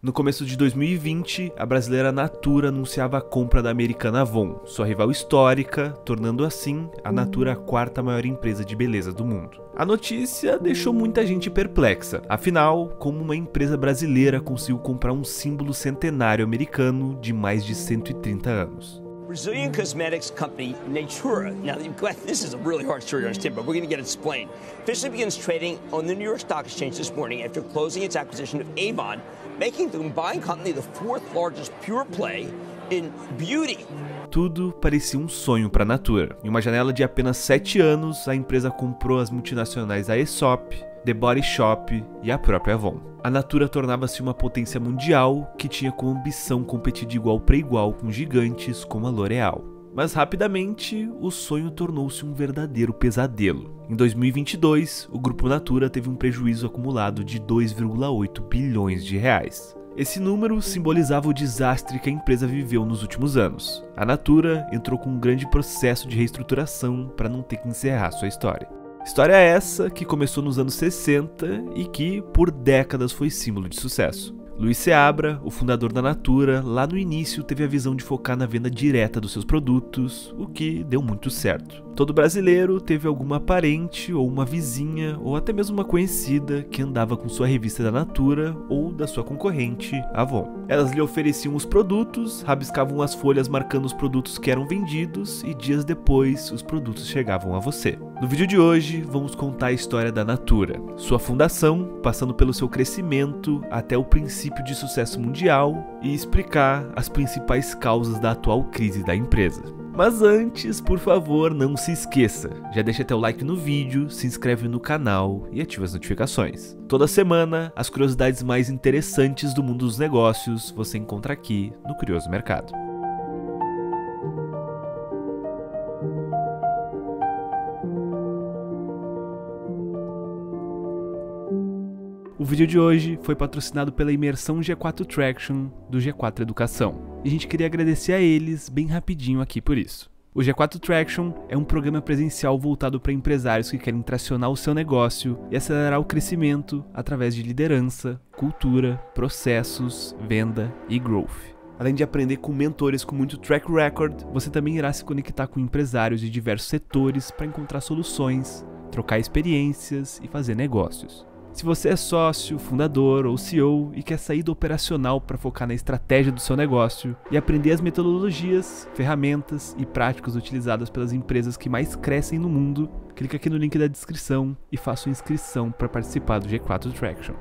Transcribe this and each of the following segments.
No começo de 2020, a brasileira Natura anunciava a compra da americana Avon, sua rival histórica, tornando assim a Natura a quarta maior empresa de beleza do mundo. A notícia deixou muita gente perplexa, afinal, como uma empresa brasileira conseguiu comprar um símbolo centenário americano de mais de 130 anos. Brazilian cosmetics company Natura. Now, this is a really hard story to understand, but we're going to get it explained. Officially begins trading on the New York Stock Exchange this morning after closing its acquisition of Avon, making the combined company the fourth largest pure play in beauty. Tudo parecia um sonho para a Natura. Em uma janela de apenas 7 anos, a empresa comprou as multinacionais Aesop, The Body Shop e a própria Avon. A Natura tornava-se uma potência mundial que tinha como ambição competir de igual para igual com gigantes como a L'Oréal. Mas rapidamente, o sonho tornou-se um verdadeiro pesadelo. Em 2022, o Grupo Natura teve um prejuízo acumulado de 2,8 bilhões de reais. Esse número simbolizava o desastre que a empresa viveu nos últimos anos. A Natura entrou com um grande processo de reestruturação para não ter que encerrar sua história. História essa que começou nos anos 60 e que, por décadas, foi símbolo de sucesso. Luiz Seabra, o fundador da Natura, lá no início teve a visão de focar na venda direta dos seus produtos, o que deu muito certo. Todo brasileiro teve alguma parente ou uma vizinha ou até mesmo uma conhecida que andava com sua revista da Natura ou da sua concorrente, Avon. Elas lhe ofereciam os produtos, rabiscavam as folhas marcando os produtos que eram vendidos e dias depois os produtos chegavam a você. No vídeo de hoje vamos contar a história da Natura, sua fundação, passando pelo seu crescimento até o princípio de sucesso mundial e explicar as principais causas da atual crise da empresa. Mas antes, por favor, não se esqueça, já deixa até o like no vídeo, se inscreve no canal e ativa as notificações. Toda semana, as curiosidades mais interessantes do mundo dos negócios você encontra aqui no Curioso Mercado. O vídeo de hoje foi patrocinado pela imersão G4 Traction do G4 Educação. E a gente queria agradecer a eles bem rapidinho aqui por isso. O G4 Traction é um programa presencial voltado para empresários que querem tracionar o seu negócio e acelerar o crescimento através de liderança, cultura, processos, venda e growth. Além de aprender com mentores com muito track record, você também irá se conectar com empresários de diversos setores para encontrar soluções, trocar experiências e fazer negócios. Se você é sócio, fundador ou CEO e quer sair do operacional para focar na estratégia do seu negócio e aprender as metodologias, ferramentas e práticas utilizadas pelas empresas que mais crescem no mundo, clique aqui no link da descrição e faça sua inscrição para participar do G4 Traction.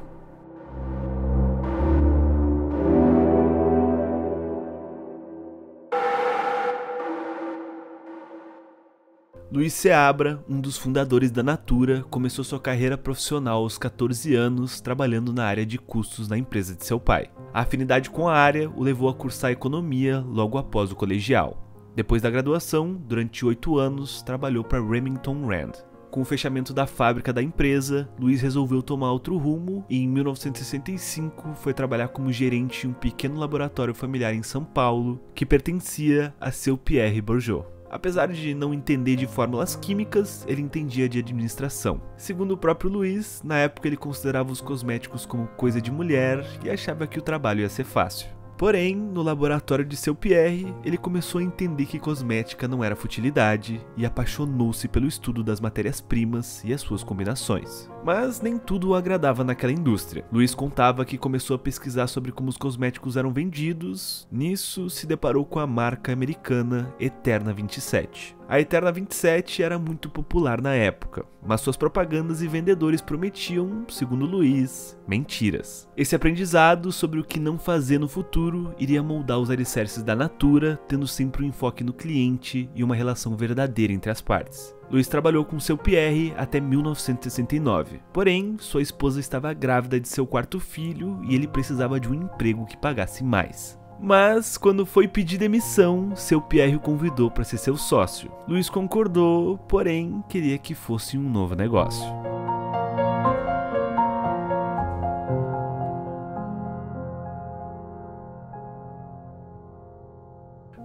Luiz Seabra, um dos fundadores da Natura, começou sua carreira profissional aos 14 anos, trabalhando na área de custos na empresa de seu pai. A afinidade com a área o levou a cursar economia logo após o colegial. Depois da graduação, durante 8 anos, trabalhou para Remington Rand. Com o fechamento da fábrica da empresa, Luiz resolveu tomar outro rumo e em 1965 foi trabalhar como gerente em um pequeno laboratório familiar em São Paulo, que pertencia a seu Pierre Bourgeot. Apesar de não entender de fórmulas químicas, ele entendia de administração. Segundo o próprio Luiz, na época ele considerava os cosméticos como coisa de mulher e achava que o trabalho ia ser fácil. Porém, no laboratório de seu Pierre, ele começou a entender que cosmética não era futilidade e apaixonou-se pelo estudo das matérias-primas e as suas combinações. Mas nem tudo o agradava naquela indústria. Luiz contava que começou a pesquisar sobre como os cosméticos eram vendidos. Nisso, se deparou com a marca americana Eterna 27. A Eterna 27 era muito popular na época, mas suas propagandas e vendedores prometiam, segundo Luiz, mentiras. Esse aprendizado sobre o que não fazer no futuro iria moldar os alicerces da Natura, tendo sempre um enfoque no cliente e uma relação verdadeira entre as partes. Luiz trabalhou com seu Pierre até 1969, porém sua esposa estava grávida de seu quarto filho e ele precisava de um emprego que pagasse mais. Mas, quando foi pedir demissão, seu Pierre o convidou para ser seu sócio. Luiz concordou, porém queria que fosse um novo negócio.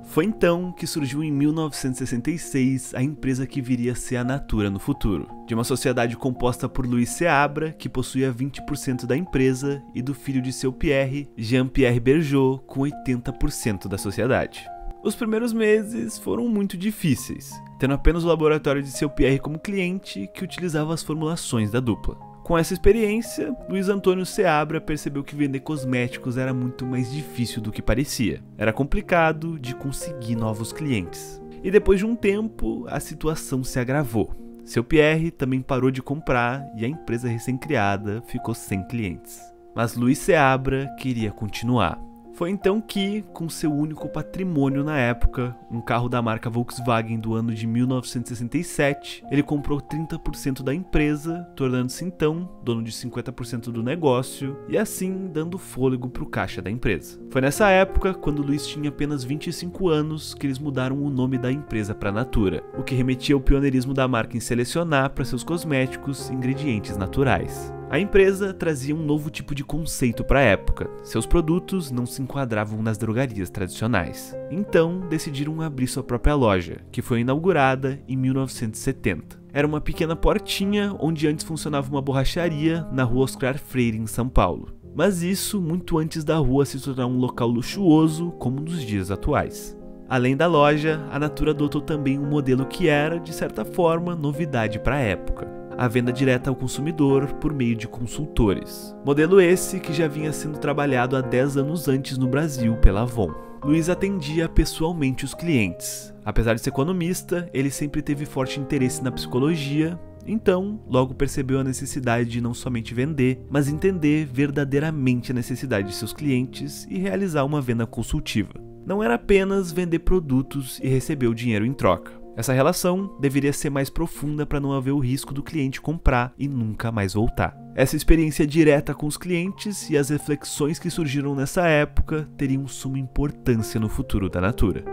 Foi então que surgiu em 1966 a empresa que viria a ser a Natura no futuro, de uma sociedade composta por Luiz Seabra, que possuía 20% da empresa, e do filho de seu Pierre, Jean-Pierre Bergeau, com 80% da sociedade. Os primeiros meses foram muito difíceis, tendo apenas o laboratório de seu Pierre como cliente, que utilizava as formulações da dupla. Com essa experiência, Luiz Antônio Seabra percebeu que vender cosméticos era muito mais difícil do que parecia. Era complicado de conseguir novos clientes. E depois de um tempo, a situação se agravou. Seu Pierre também parou de comprar e a empresa recém-criada ficou sem clientes. Mas Luiz Seabra queria continuar. Foi então que, com seu único patrimônio na época, um carro da marca Volkswagen do ano de 1967, ele comprou 30% da empresa, tornando-se então dono de 50% do negócio e assim dando fôlego para o caixa da empresa. Foi nessa época, quando Luiz tinha apenas 25 anos, que eles mudaram o nome da empresa para Natura, o que remetia ao pioneirismo da marca em selecionar para seus cosméticos ingredientes naturais. A empresa trazia um novo tipo de conceito para a época. Seus produtos não se enquadravam nas drogarias tradicionais. Então, decidiram abrir sua própria loja, que foi inaugurada em 1970. Era uma pequena portinha onde antes funcionava uma borracharia na rua Oscar Freire, em São Paulo. Mas isso muito antes da rua se tornar um local luxuoso como nos dias atuais. Além da loja, a Natura adotou também um modelo que era, de certa forma, novidade para a época: a venda direta ao consumidor por meio de consultores. Modelo esse que já vinha sendo trabalhado há 10 anos antes no Brasil pela Avon. Luiz atendia pessoalmente os clientes. Apesar de ser economista, ele sempre teve forte interesse na psicologia, então logo percebeu a necessidade de não somente vender, mas entender verdadeiramente a necessidade de seus clientes e realizar uma venda consultiva. Não era apenas vender produtos e receber o dinheiro em troca. Essa relação deveria ser mais profunda para não haver o risco do cliente comprar e nunca mais voltar. Essa experiência direta com os clientes e as reflexões que surgiram nessa época teriam suma importância no futuro da Natura.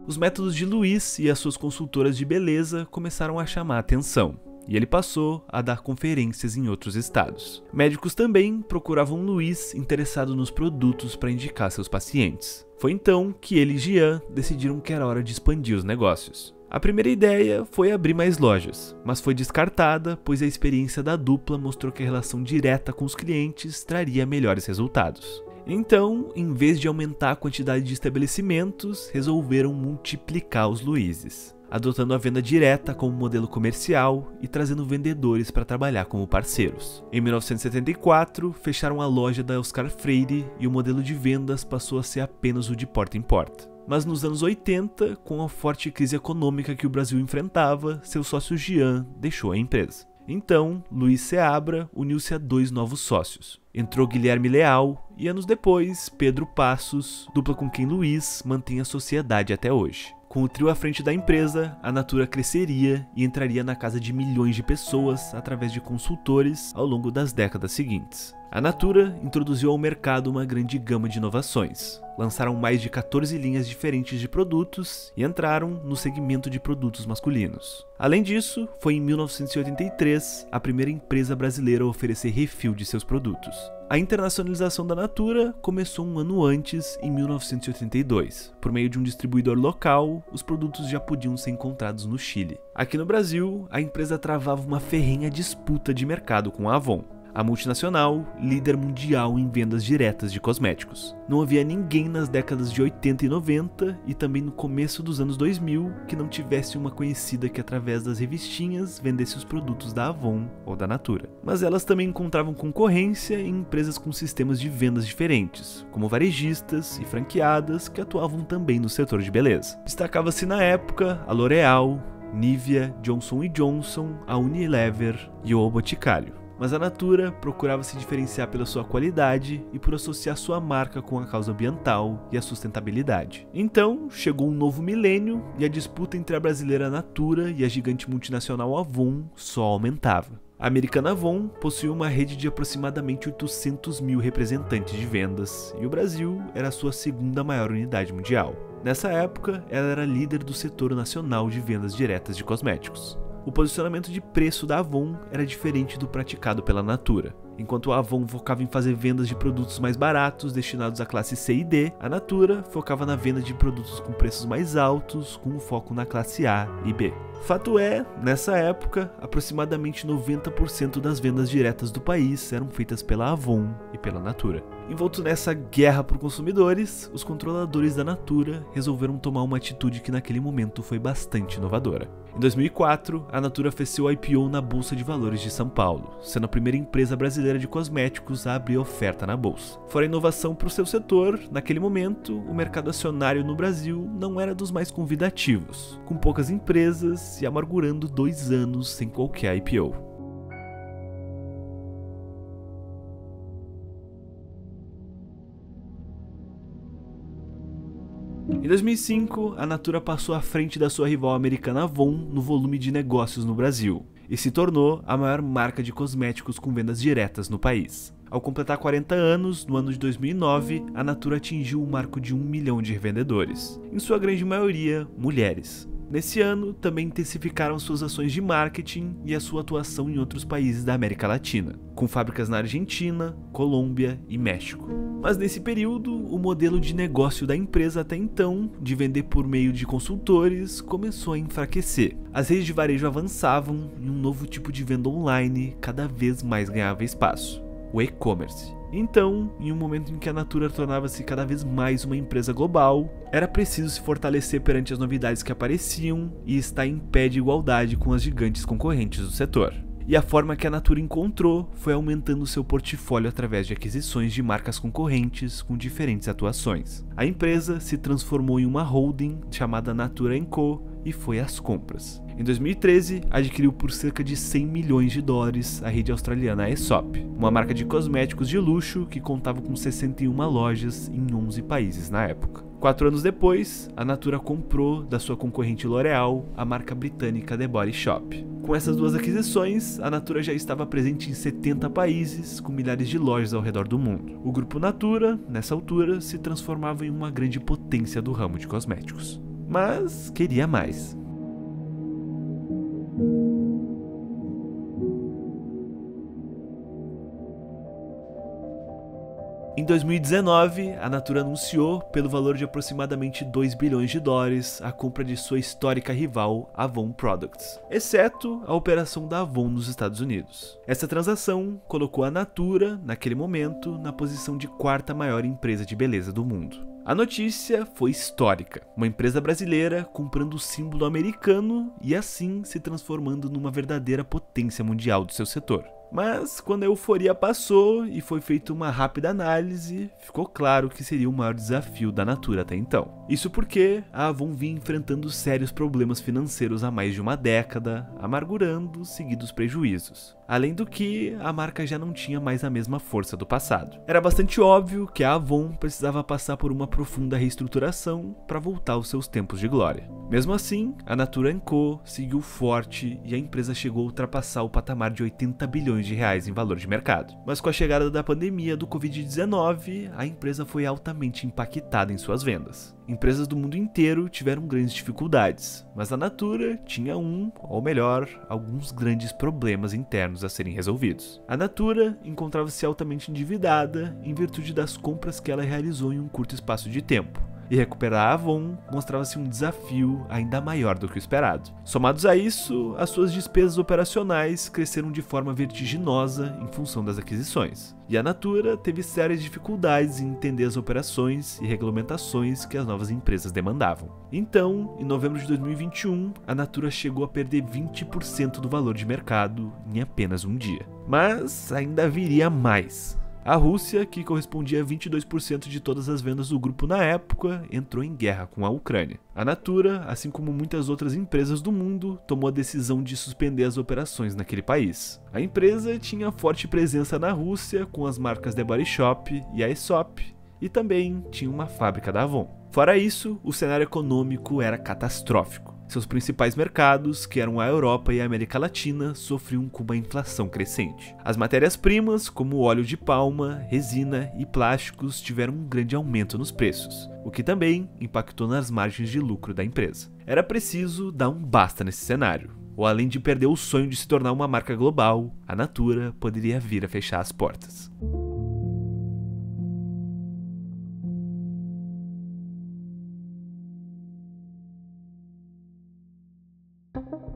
Os métodos de Luiz e as suas consultoras de beleza começaram a chamar a atenção, e ele passou a dar conferências em outros estados. Médicos também procuravam Luiz interessado nos produtos para indicar seus pacientes. Foi então que ele e Jean decidiram que era hora de expandir os negócios. A primeira ideia foi abrir mais lojas, mas foi descartada, pois a experiência da dupla mostrou que a relação direta com os clientes traria melhores resultados. Então, em vez de aumentar a quantidade de estabelecimentos, resolveram multiplicar os Luizes, adotando a venda direta como modelo comercial e trazendo vendedores para trabalhar como parceiros. Em 1974, fecharam a loja da Oscar Freire e o modelo de vendas passou a ser apenas o de porta em porta. Mas nos anos 80, com a forte crise econômica que o Brasil enfrentava, seu sócio Jean deixou a empresa. Então, Luiz Seabra uniu-se a 2 novos sócios. Entrou Guilherme Leal e anos depois, Pedro Passos, dupla com quem Luiz mantém a sociedade até hoje. Com o trio à frente da empresa, a Natura cresceria e entraria na casa de milhões de pessoas através de consultores ao longo das décadas seguintes. A Natura introduziu ao mercado uma grande gama de inovações. Lançaram mais de 14 linhas diferentes de produtos e entraram no segmento de produtos masculinos. Além disso, foi em 1983 a primeira empresa brasileira a oferecer refil de seus produtos. A internacionalização da Natura começou um ano antes, em 1982. Por meio de um distribuidor local, os produtos já podiam ser encontrados no Chile. Aqui no Brasil, a empresa travava uma ferrenha disputa de mercado com a Avon, a multinacional, líder mundial em vendas diretas de cosméticos. Não havia ninguém nas décadas de 80 e 90 e também no começo dos anos 2000 que não tivesse uma conhecida que através das revistinhas vendesse os produtos da Avon ou da Natura. Mas elas também encontravam concorrência em empresas com sistemas de vendas diferentes, como varejistas e franqueadas que atuavam também no setor de beleza. Destacava-se na época a L'Oréal, Nivea, Johnson & Johnson, a Unilever e o Boticário. Mas a Natura procurava se diferenciar pela sua qualidade e por associar sua marca com a causa ambiental e a sustentabilidade. Então, chegou um novo milênio e a disputa entre a brasileira Natura e a gigante multinacional Avon só aumentava. A americana Avon possuía uma rede de aproximadamente 800 mil representantes de vendas e o Brasil era a sua segunda maior unidade mundial. Nessa época, ela era líder do setor nacional de vendas diretas de cosméticos. O posicionamento de preço da Avon era diferente do praticado pela Natura. Enquanto a Avon focava em fazer vendas de produtos mais baratos destinados à classe C e D, a Natura focava na venda de produtos com preços mais altos, com foco na classe A e B. Fato é, nessa época, aproximadamente 90% das vendas diretas do país eram feitas pela Avon e pela Natura. Envolto nessa guerra por consumidores, os controladores da Natura resolveram tomar uma atitude que naquele momento foi bastante inovadora. Em 2004, a Natura fez seu IPO na Bolsa de Valores de São Paulo, sendo a primeira empresa brasileira de cosméticos a abrir oferta na bolsa. Fora a inovação para o seu setor, naquele momento, o mercado acionário no Brasil não era dos mais convidativos, com poucas empresas e amargurando 2 anos sem qualquer IPO. Em 2005, a Natura passou à frente da sua rival americana Avon no volume de negócios no Brasil e se tornou a maior marca de cosméticos com vendas diretas no país. Ao completar 40 anos, no ano de 2009, a Natura atingiu o marco de 1 milhão de revendedores, em sua grande maioria mulheres. Nesse ano, também intensificaram suas ações de marketing e a sua atuação em outros países da América Latina, com fábricas na Argentina, Colômbia e México. Mas nesse período, o modelo de negócio da empresa até então, de vender por meio de consultores, começou a enfraquecer. As redes de varejo avançavam e um novo tipo de venda online cada vez mais ganhava espaço: o e-commerce. Então, em um momento em que a Natura tornava-se cada vez mais uma empresa global, era preciso se fortalecer perante as novidades que apareciam e estar em pé de igualdade com as gigantes concorrentes do setor. E a forma que a Natura encontrou foi aumentando seu portfólio através de aquisições de marcas concorrentes com diferentes atuações. A empresa se transformou em uma holding chamada Natura & Co e foi às compras. Em 2013, adquiriu por cerca de 100 milhões de dólares a rede australiana Aesop, uma marca de cosméticos de luxo que contava com 61 lojas em 11 países na época. 4 anos depois, a Natura comprou da sua concorrente L'Oréal a marca britânica The Body Shop. Com essas duas aquisições, a Natura já estava presente em 70 países, com milhares de lojas ao redor do mundo. O grupo Natura, nessa altura, se transformava em uma grande potência do ramo de cosméticos. Mas queria mais. Em 2019, a Natura anunciou, pelo valor de aproximadamente 2 bilhões de dólares, a compra de sua histórica rival, Avon Products, exceto a operação da Avon nos Estados Unidos. Essa transação colocou a Natura, naquele momento, na posição de 4ª maior empresa de beleza do mundo. A notícia foi histórica, uma empresa brasileira comprando o símbolo americano e assim se transformando numa verdadeira potência mundial do seu setor. Mas quando a euforia passou e foi feita uma rápida análise, ficou claro que seria o maior desafio da Natura até então. Isso porque a Avon vinha enfrentando sérios problemas financeiros há mais de uma década, amargurando seguidos prejuízos. Além do que, a marca já não tinha mais a mesma força do passado. Era bastante óbvio que a Avon precisava passar por uma profunda reestruturação para voltar aos seus tempos de glória. Mesmo assim, a Natura & Co seguiu forte e a empresa chegou a ultrapassar o patamar de 80 bilhões de reais em valor de mercado. Mas com a chegada da pandemia do Covid-19, a empresa foi altamente impactada em suas vendas. Empresas do mundo inteiro tiveram grandes dificuldades, mas a Natura tinha ou melhor, alguns grandes problemas internos a serem resolvidos. A Natura encontrava-se altamente endividada em virtude das compras que ela realizou em um curto espaço de tempo. E recuperar a Avon mostrava-se um desafio ainda maior do que o esperado. Somados a isso, as suas despesas operacionais cresceram de forma vertiginosa em função das aquisições. E a Natura teve sérias dificuldades em entender as operações e regulamentações que as novas empresas demandavam. Então, em novembro de 2021, a Natura chegou a perder 20% do valor de mercado em apenas um dia. Mas ainda viria mais. A Rússia, que correspondia a 22% de todas as vendas do grupo na época, entrou em guerra com a Ucrânia. A Natura, assim como muitas outras empresas do mundo, tomou a decisão de suspender as operações naquele país. A empresa tinha forte presença na Rússia com as marcas The Body Shop e Aesop, e também tinha uma fábrica da Avon. Fora isso, o cenário econômico era catastrófico. Seus principais mercados, que eram a Europa e a América Latina, sofriam com uma inflação crescente. As matérias-primas, como óleo de palma, resina e plásticos, tiveram um grande aumento nos preços, o que também impactou nas margens de lucro da empresa. Era preciso dar um basta nesse cenário. ou além de perder o sonho de se tornar uma marca global, a Natura poderia vir a fechar as portas.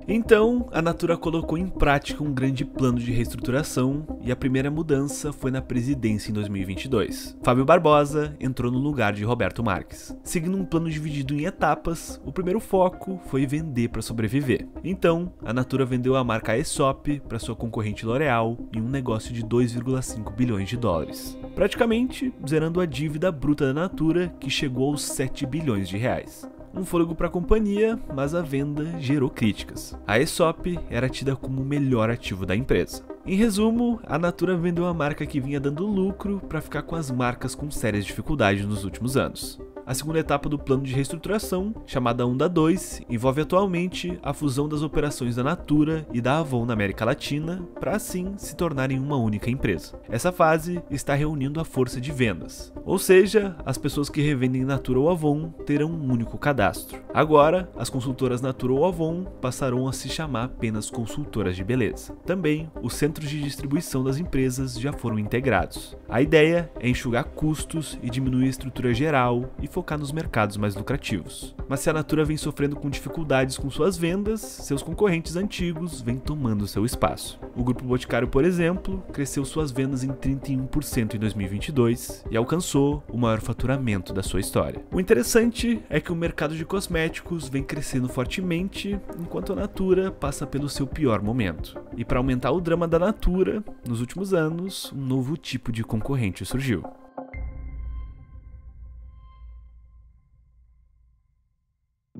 Então, a Natura colocou em prática um grande plano de reestruturação e a primeira mudança foi na presidência em 2022. Fábio Barbosa entrou no lugar de Roberto Marques. Seguindo um plano dividido em etapas, o primeiro foco foi vender para sobreviver. Então, a Natura vendeu a marca Aesop para sua concorrente L'Oréal em um negócio de 2,5 bilhões de dólares. Praticamente zerando a dívida bruta da Natura, que chegou aos 7 bilhões de reais. Um fôlego para a companhia, mas a venda gerou críticas. A Aesop era tida como o melhor ativo da empresa. Em resumo, a Natura vendeu a marca que vinha dando lucro para ficar com as marcas com sérias dificuldades nos últimos anos. A segunda etapa do plano de reestruturação, chamada Onda 2, envolve atualmente a fusão das operações da Natura e da Avon na América Latina, para assim se tornarem uma única empresa. Essa fase está reunindo a força de vendas, ou seja, as pessoas que revendem Natura ou Avon terão um único cadastro. Agora, as consultoras Natura ou Avon passarão a se chamar apenas consultoras de beleza. Também, os centros de distribuição das empresas já foram integrados. A ideia é enxugar custos e diminuir a estrutura geral e focar nos mercados mais lucrativos. Mas se a Natura vem sofrendo com dificuldades com suas vendas, seus concorrentes antigos vêm tomando seu espaço. O Grupo Boticário, por exemplo, cresceu suas vendas em 31% em 2022 e alcançou o maior faturamento da sua história. O interessante é que o mercado de cosméticos vem crescendo fortemente, enquanto a Natura passa pelo seu pior momento. E para aumentar o drama da Natura, nos últimos anos, um novo tipo de concorrente surgiu.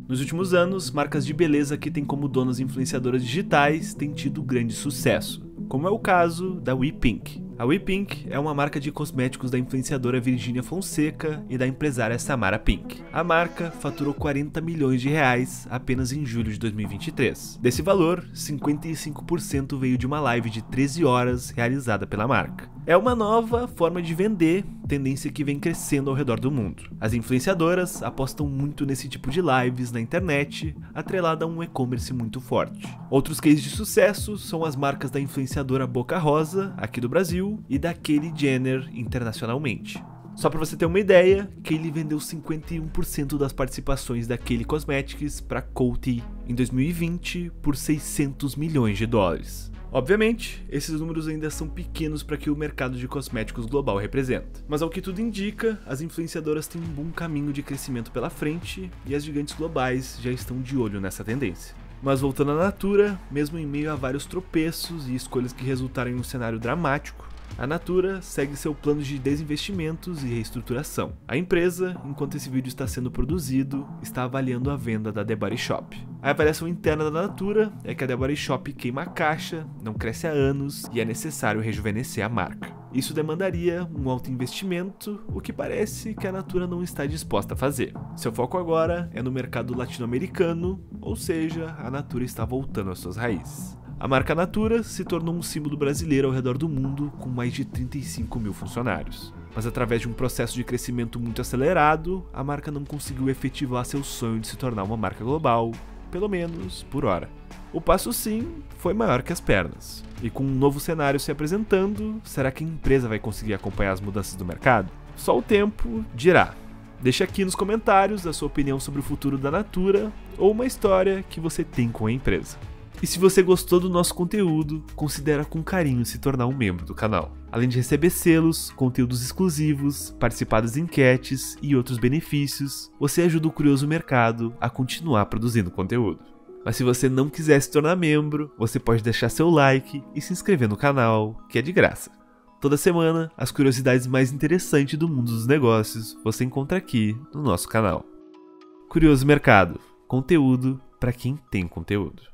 Nos últimos anos, marcas de beleza que têm como donas influenciadoras digitais têm tido grande sucesso, como é o caso da We Pink. A We Pink é uma marca de cosméticos da influenciadora Virgínia Fonseca e da empresária Samara Pink. A marca faturou 40 milhões de reais apenas em julho de 2023. Desse valor, 55% veio de uma live de 13 horas realizada pela marca. É uma nova forma de vender, tendência que vem crescendo ao redor do mundo. As influenciadoras apostam muito nesse tipo de lives na internet, atrelada a um e-commerce muito forte. Outros cases de sucesso são as marcas da influenciadora Boca Rosa, aqui do Brasil, e da Kylie Jenner internacionalmente. Só para você ter uma ideia, Kylie vendeu 51% das participações da Kylie Cosmetics para Coty em 2020 por 600 milhões de dólares. Obviamente, esses números ainda são pequenos para que o mercado de cosméticos global representa. Mas ao que tudo indica, as influenciadoras têm um bom caminho de crescimento pela frente e as gigantes globais já estão de olho nessa tendência. Mas voltando à Natura, mesmo em meio a vários tropeços e escolhas que resultaram em um cenário dramático, a Natura segue seu plano de desinvestimentos e reestruturação. A empresa, enquanto esse vídeo está sendo produzido, está avaliando a venda da The Body Shop. A avaliação interna da Natura é que a The Body Shop queima a caixa, não cresce há anos e é necessário rejuvenescer a marca. Isso demandaria um alto investimento, o que parece que a Natura não está disposta a fazer. Seu foco agora é no mercado latino-americano, ou seja, a Natura está voltando às suas raízes. A marca Natura se tornou um símbolo brasileiro ao redor do mundo com mais de 35 mil funcionários. Mas através de um processo de crescimento muito acelerado, a marca não conseguiu efetivar seu sonho de se tornar uma marca global, pelo menos por hora. O passo sim foi maior que as pernas. E com um novo cenário se apresentando, será que a empresa vai conseguir acompanhar as mudanças do mercado? Só o tempo dirá. Deixe aqui nos comentários a sua opinião sobre o futuro da Natura ou uma história que você tem com a empresa. E se você gostou do nosso conteúdo, considera com carinho se tornar um membro do canal. Além de receber selos, conteúdos exclusivos, participar das enquetes e outros benefícios, você ajuda o Curioso Mercado a continuar produzindo conteúdo. Mas se você não quiser se tornar membro, você pode deixar seu like e se inscrever no canal, que é de graça. Toda semana, as curiosidades mais interessantes do mundo dos negócios você encontra aqui no nosso canal. Curioso Mercado, conteúdo para quem tem conteúdo.